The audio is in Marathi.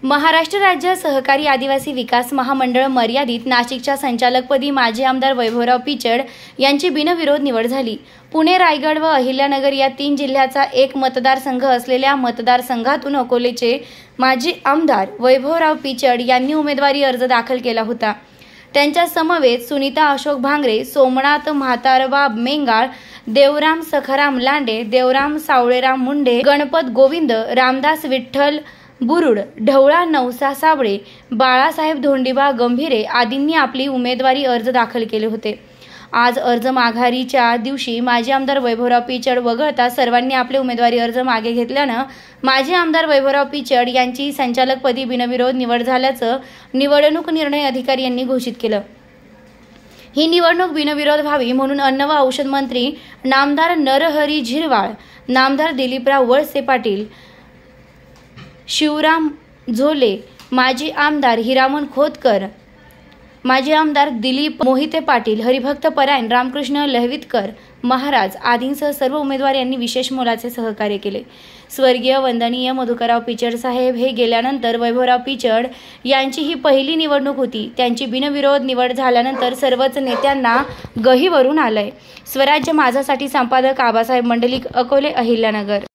महाराष्ट्र राज्य सहकारी आदिवासी विकास महामंडळ मर्यादित नाशिकच्या संचालकपदी माजी आमदार वैभवराव पिचड यांची बिनविरोध निवड झाली। पुणे, रायगड व अहिल्यानगर या 3 जिल्ह्याचा एक मतदारसंघ असलेल्या मतदारसंघातून अकोलेचे माजी आमदार वैभवराव पिचड यांनी उमेदवारी अर्ज दाखल केला होता। त्यांच्या समवेत सुनीता अशोक भांगरे, सोमनाथ म्हातारबा मेंगाळ, देवराम सखाराम लांडे, देवराम सावळेराम मुंडे, गणपत गोविंद, रामदास विठ्ठल बुरुड, ढवळा नवसा साबळे, बाळासाहेब धोंडीबा गंभीरे आदींनी आपली उमेदवारी अर्ज दाखल केले होते। आज अर्ज माघारीच्या दिवशी माजी आमदार वैभवराव पिचड वगळता सर्वांनी आपले उमेदवारी अर्ज मागे घेतल्यानं माजी आमदार वैभवराव पिचड यांची संचालकपदी बिनविरोध निवड झाल्याचं निवडणूक निर्णय अधिकारी यांनी घोषित केलं। ही निवडणूक बिनविरोध व्हावी म्हणून अन्न व औषध मंत्री नामदार नरहरी झिरवाळ, नामदार दिलीपराव वळसे पाटील, शिवराम झोले, माजी आमदार हिरामन खोतकर, माजी आमदार दिलीप मोहिते पाटील, हरिभक्त परायण, रामकृष्ण लहवितकर महाराज आदींसह सर्व उमेदवार यांनी विशेष मोलाचे सहकार्य केले। स्वर्गीय वंदनीय मधुकरराव पिचड साहेब हे गेल्यानंतर वैभवराव पिचड यांची ही पहिली निवडणूक होती। त्यांची बिनविरोध निवड झाल्यानंतर सर्वच नेत्यांना गहिवरून आलंय। स्वराज्य माझासाठी संपादक आबासाहेब मंडलिक, अकोले, अहिल्यानगर।